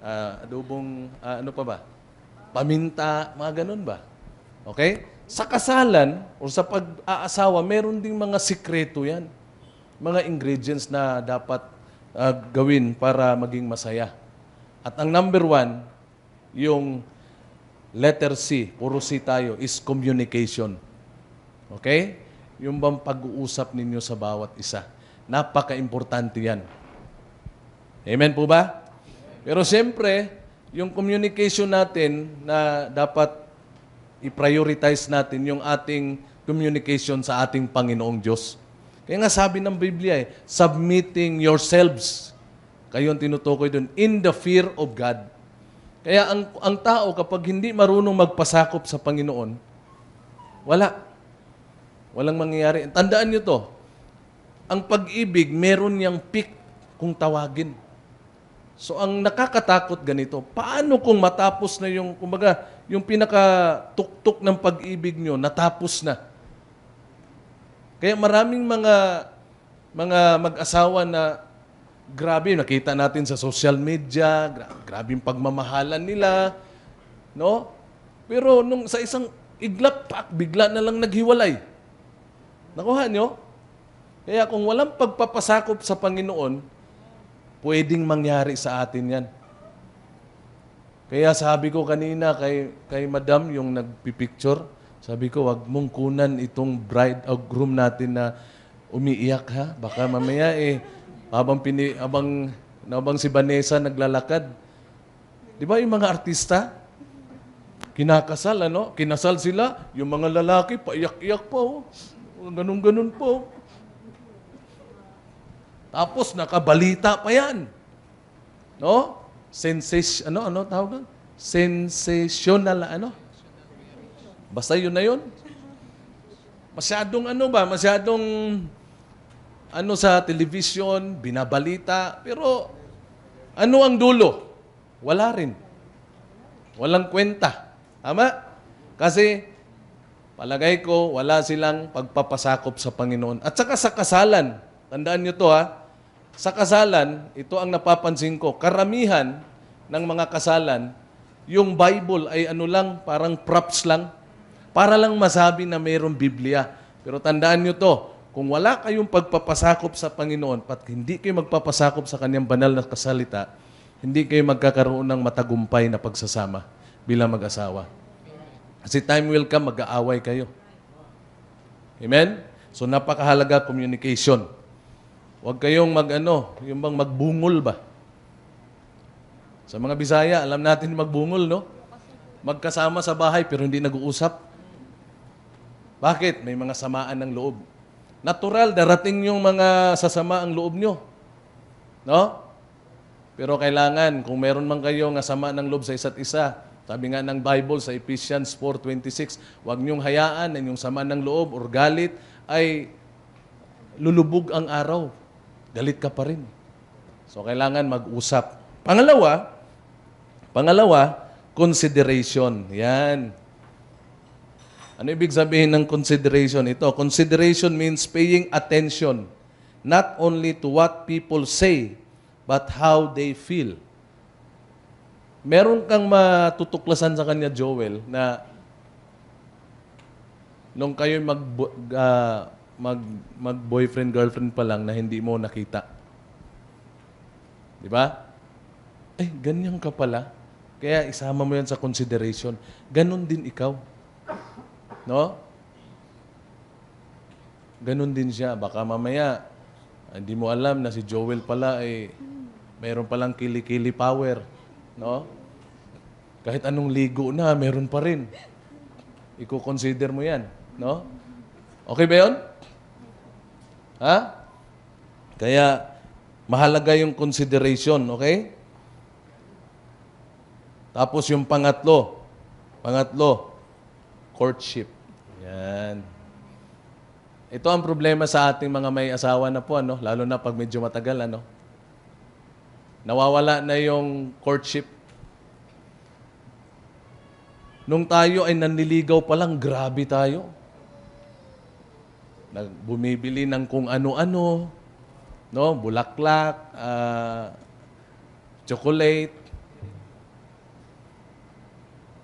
adobong, ano pa ba? Paminta, mga ganun ba? Okay? Sa kasalan o sa pag-aasawa, meron ding mga sikreto yan. Mga ingredients na dapat gawin para maging masaya. At ang number one, yung letter C, puro C tayo, is communication. Okay? Yung bang pag-uusap ninyo sa bawat isa. Napaka-importante yan. Amen po ba? Pero siyempre, yung communication natin na dapat i-prioritize natin yung ating communication sa ating Panginoong Diyos. Kaya nga sabi ng Biblia submitting yourselves. Kayo ang tinutukoy doon, in the fear of God. Kaya ang tao kapag hindi marunong magpasakop sa Panginoon, walang mangyayari. Tandaan nyo to, ang pag-ibig, meron niyang peak kung tawagin. So ang nakakatakot ganito, paano kung matapos na yung, kumbaga, yung pinaka-tuktok ng pag-ibig nyo, natapos na. Kaya maraming mga mag-asawa na grabe, nakita natin sa social media, grabe yung pagmamahalan nila, no? Pero nung sa isang iglap, bigla na lang naghiwalay. Nakuha nyo? Kaya kung walang pagpapasakop sa Panginoon, pwedeng mangyari sa atin yan. Kaya sabi ko kanina kay Madam, yung nagpipicture, sabi ko, wag mong kunan itong bride o groom natin na umiiyak ha. Baka mamaya habang si Vanessa naglalakad. Di ba yung mga artista? Kinakasal, ano? Kinasal sila, yung mga lalaki, paiyak-iyak po. Ganun-ganun po. Tapos nakabalita pa yan. No? Ano tawag? Sensational, ano? Basta yun na yun. Masyadong sa television, binabalita, pero ano ang dulo? Wala rin. Walang kwenta. Tama? Kasi, palagay ko, wala silang pagpapasakop sa Panginoon. At saka sa kasalan, tandaan nyo to ha, sa kasalan, ito ang napapansin ko, karamihan ng mga kasalan, yung Bible ay parang props lang, para lang masabi na mayroong Biblia. Pero tandaan nyo to, kung wala kayong pagpapasakop sa Panginoon, at hindi kayo magpapasakop sa Kanyang banal na kasalita, hindi kayo magkakaroon ng matagumpay na pagsasama bilang mag-asawa. Kasi time will come, mag-aaway kayo. Amen? So napakahalaga communication. Huwag kayong yung bang magbungol ba? Sa mga Bisaya, alam natin magbungol, no? Magkasama sa bahay pero hindi nag-uusap. Bakit? May mga samaan ng loob. Natural, darating yung mga sasama ang loob nyo. No? Pero kailangan, kung meron man kayo nga sama ng loob sa isa't isa, sabi nga ng Bible sa Ephesians 4:26, huwag niyong hayaan na yung sama ng loob or galit ay lulubog ang araw. Galit ka pa rin. So, kailangan mag-usap. Pangalawa, consideration. Yan. Ano ibig sabihin ng consideration? Ito, consideration means paying attention not only to what people say, but how they feel. Meron kang matutuklasan sa kanya, Joel, na nung kayo mag-boyfriend, girlfriend pa lang na hindi mo nakita. Di ba? Ganyan ka pala. Kaya isama mo yan sa consideration. Ganon din ikaw. No? Ganon din siya. Baka mamaya, hindi mo alam na si Joel pala mayroon palang kili-kili power. No? Kahit anong ligo na, meron pa rin. Iko-consider mo yan. No? Okay ba yun? Ha? Kaya, mahalaga yung consideration, okay? Tapos yung pangatlo, courtship. Yan. Ito ang problema sa ating mga may asawa na po, lalo na pag medyo matagal, nawawala na yung courtship. Nung tayo ay nanliligaw pa lang, grabe tayo. Bumibili ng kung ano-ano, bulaklak, chocolate,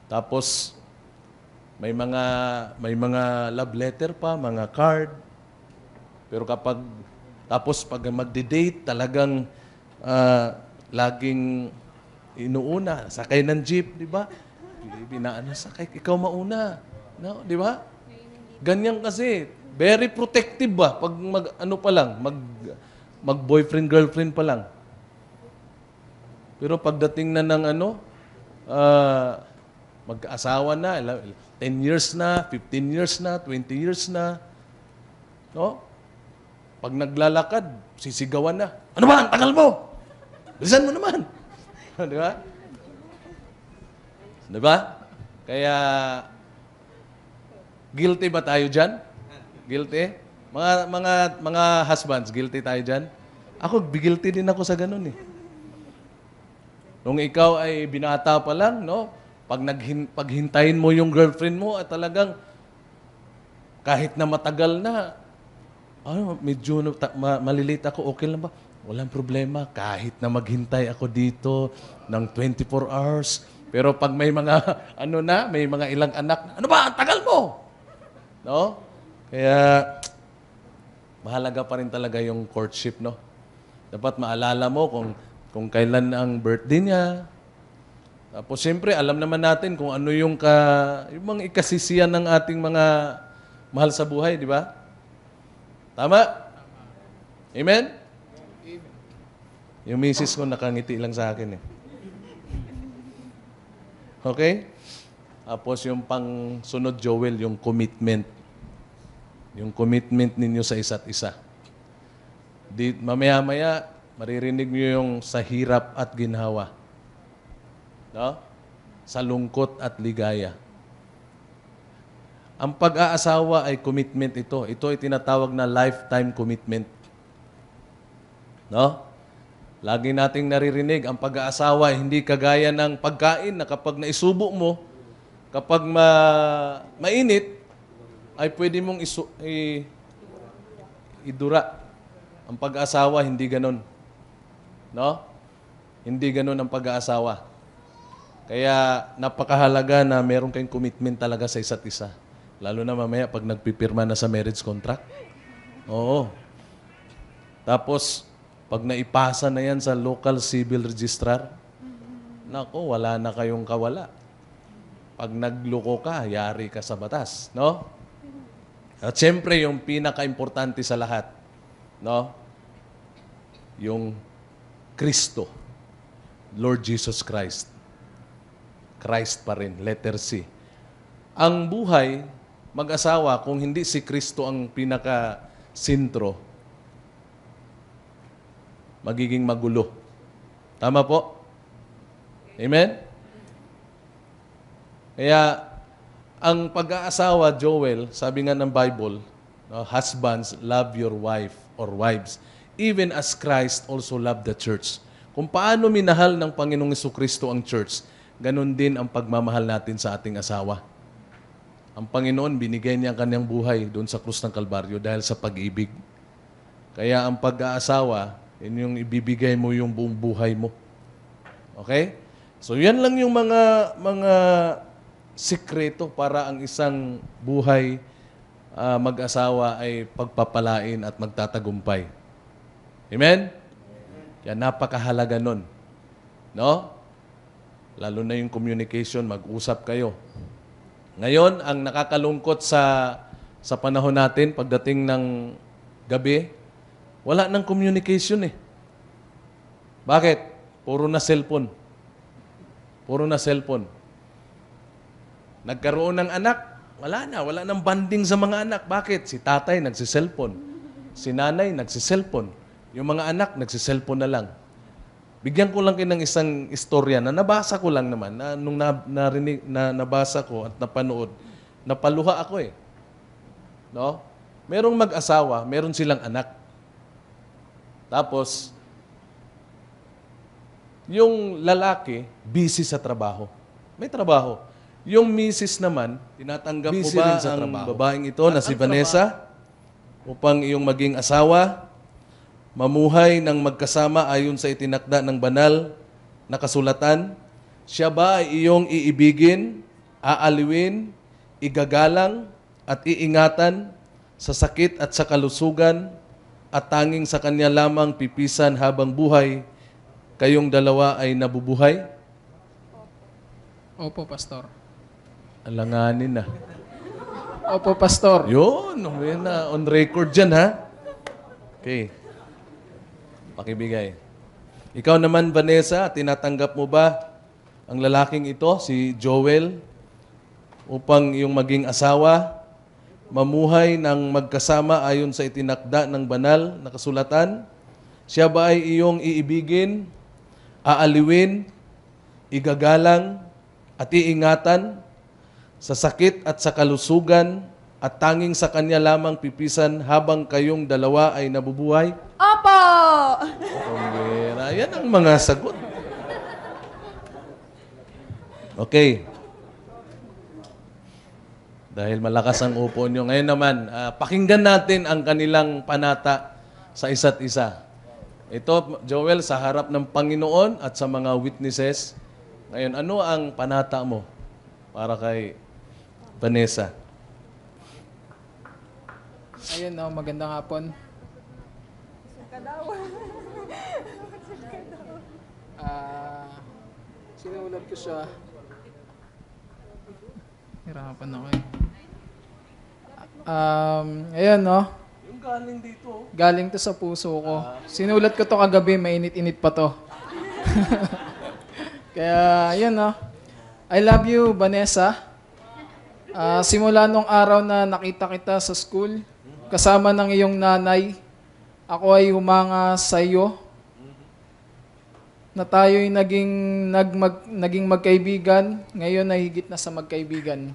Tapos may mga love letter pa, mga card. Pero pag magde-date, talagang laging inuuna, sakay ng jeep, di ba? Binaan na sakay, ikaw mauna. No, di ba? Ganyan kasi, very protective ba pag mag-boyfriend girlfriend pa lang. Pero pagdating na ng mag-asawa na, 10 years na, 15 years na, 20 years na, no? Pag naglalakad, sisigawan na. Ano ba? Ang tagal mo! Bilisan mo naman! Di ba? Di ba? Kaya, guilty ba tayo dyan? Guilty? Mga husbands, guilty tayo dyan? Ako, guilty din ako sa ganun eh. Nung ikaw ay binata pa lang, no? Paghintayin mo yung girlfriend mo at talagang kahit na matagal na, medyo malilate ako, okay lang ba? Walang problema, kahit na maghintay ako dito ng 24 hours. Pero pag may mga, may mga ilang anak, ano ba, ang tagal mo! No? Kaya, mahalaga pa rin talaga yung courtship, no? Dapat maalala mo kung kailan ang birthday niya. Tapos, siyempre, alam naman natin kung ano yung mga ikasisiyan ng ating mga mahal sa buhay, di ba? Tama? Amen? Yung misis ko nakangiti lang sa akin eh. Okay? Tapos yung pang sunod, Joel, yung commitment. Yung commitment ninyo sa isa't isa. Mamaya-maya, maririnig nyo yung sa hirap at ginhawa. No? Sa lungkot at ligaya. Ang pag-aasawa ay commitment ito. Ito ay tinatawag na lifetime commitment. No? Lagi nating naririnig, ang pag-aasawa ay hindi kagaya ng pagkain na kapag naisubo mo, kapag mainit, ay pwede mong idura. Ang pag-aasawa, hindi ganon. No? Hindi ganon ang pag-aasawa. Kaya napakahalaga na meron kayong commitment talaga sa isa't isa. Lalo na mamaya pag nagpipirma na sa marriage contract. Oo. Tapos, pag naipasa na yan sa local civil registrar, nako, wala na kayong kawala. Pag nagloko ka, yari ka sa batas. No? At siyempre, yung pinaka-importante sa lahat, no? Yung Kristo, Lord Jesus Christ. Christ pa rin, letter C. Ang buhay, mag-asawa, kung hindi si Kristo ang pinaka-sintro, magiging magulo. Tama po? Amen? Kaya, ang pag-aasawa, Joel, sabi nga ng Bible, husbands, love your wife or wives, even as Christ also loved the church. Kung paano minahal ng Panginoong Jesucristo ang church, ganun din ang pagmamahal natin sa ating asawa. Ang Panginoon, binigay niya ang kanyang buhay doon sa krus ng Kalbaryo dahil sa pag-ibig. Kaya ang pag-aasawa, yun yung ibibigay mo yung buong buhay mo. Okay? So yan lang yung mga sikreto para ang isang buhay mag-asawa ay pagpapalain at magtatagumpay. Amen? Yan, napakahalaga nun. No? Lalo na yung communication, mag-usap kayo. Ngayon, ang nakakalungkot sa panahon natin, pagdating ng gabi, wala nang communication eh. Bakit? Puro na cellphone. Puro na cellphone. Nagkaroon ng anak, wala nang banding sa mga anak. Bakit? Si tatay nagsiselfone. Si nanay nagsiselfone. Yung mga anak nagsiselfone na lang. Bigyan ko lang kayo ng isang istorya na nabasa ko lang naman, na nung nabasa ko at napanood, napaluha ako eh. No? Merong mag-asawa, meron silang anak. Tapos, yung lalaki, busy sa trabaho. May trabaho. Yung misis naman, tinatanggap mo ba ang babaeng ito na si Vanessa upang iyong maging asawa, mamuhay ng magkasama ayon sa itinakda ng banal na kasulatan? Siya ba ay iyong iibigin aaliwin, igagalang, at iingatan sa sakit at sa kalusugan, at tanging sa Kanya lamang pipisan habang buhay, kayong dalawa ay nabubuhay? Opo, Pastor. Alanganin na. Opo, Pastor. Yun, may na on record dyan, ha? Okay. Pakibigay. Ikaw naman, Vanessa, tinatanggap mo ba ang lalaking ito, si Joel, upang iyong maging asawa, mamuhay ng magkasama ayon sa itinakda ng banal na kasulatan? Siya ba ay iyong iibigin, aaliwin, igagalang, at iingatan sa sakit at sa kalusugan, at tanging sa Kanya lamang pipisan habang kayong dalawa ay nabubuhay? Opo! Kumbira. Yan ang mga sagot. Okay. Dahil malakas ang upo nyo. Ngayon naman, pakinggan natin ang kanilang panata sa isa't isa. Ito, Joel, sa harap ng Panginoon at sa mga witnesses. Ngayon, ano ang panata mo para kay Vanessa? Ayun, magandang hapon. Sinulat ko siya. Hirapan ako eh. Ayun, Yung galing dito. galing to sa puso ko. Sinulat ko to kagabi, mainit-init pa to. Kaya, ayun, I love you, Vanessa. Simula nung araw na nakita kita sa school, kasama ng iyong nanay, ako ay humanga sa iyo na tayo'y naging magkaibigan, ngayon ay higit na sa magkaibigan.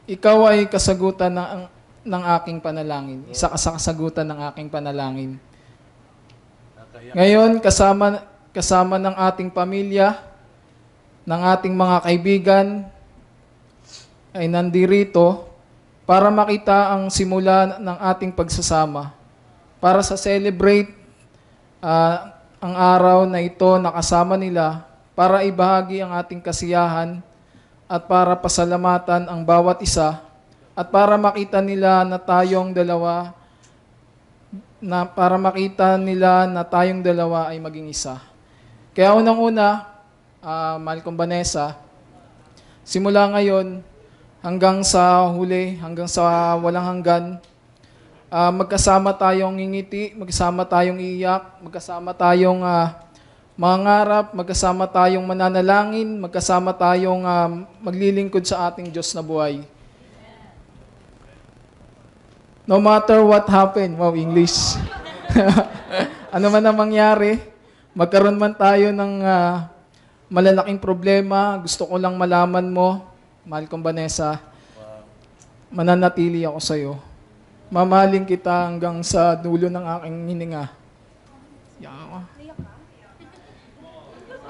Ikaw ay kasagutan ng aking panalangin. Isa ka sa kasagutan ng aking panalangin. Ngayon, kasama ng ating pamilya, ng ating mga kaibigan, ay nandirito para makita ang simula ng ating pagsasama. Para sa celebrate ang araw na ito nakasama nila, para ibahagi ang ating kasiyahan at para pasalamatan ang bawat isa at para makita nila na tayong dalawa ay maging isa. Kaya unang-una, mahal kong Vanessa, simula ngayon hanggang sa huli, hanggang sa walang hanggan, magkasama tayong ngingiti, magkasama tayong iiyak, magkasama tayong mangarap, magkasama tayong mananalangin, magkasama tayong maglilingkod sa ating Diyos na buhay. No matter what happened, wow, English. Ano man ang mangyari, magkaroon man tayo ng malalaking problema, gusto ko lang malaman mo, mahal kong Vanessa, mananatili ako sa iyo. Mamahalin kita hanggang sa dulo ng aking hininga.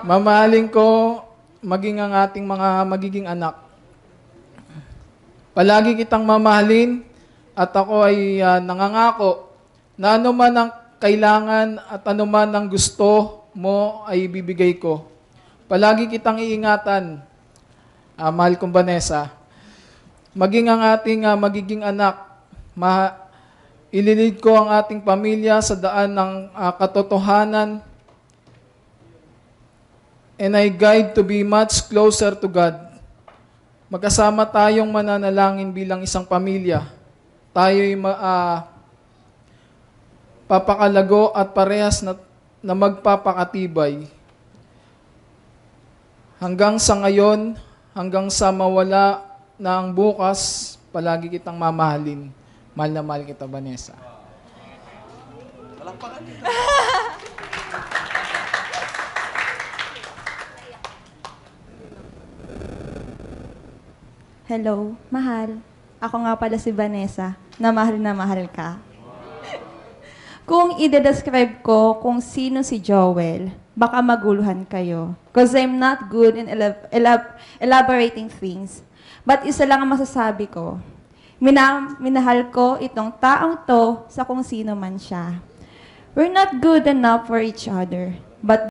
Mamahalin ko maging ang ating mga magiging anak. Palagi kitang mamahalin at ako ay nangangako na anuman ang kailangan at anuman ang gusto mo ay ibibigay ko. Palagi kitang iingatan, mahal kong Vanessa. Maging ang ating magiging anak, ililid ko ang ating pamilya sa daan ng katotohanan, and I guide to be much closer to God. Magkasama tayong mananalangin bilang isang pamilya. Tayo'y papakalago at parehas na magpapakatibay. Hanggang sa ngayon, hanggang sa mawala na ang bukas, palagi kitang mamahalin. Mahal na mahal kita, Vanessa. Hello, mahal. Ako nga pala si Vanessa, na mahal ka. Kung i-describe ko kung sino si Joel, baka maguluhan kayo. Because I'm not good in elaborating things. But isa lang ang masasabi ko. Minahal ko itong taong to sa kung sino man siya. We're not good enough for each other. But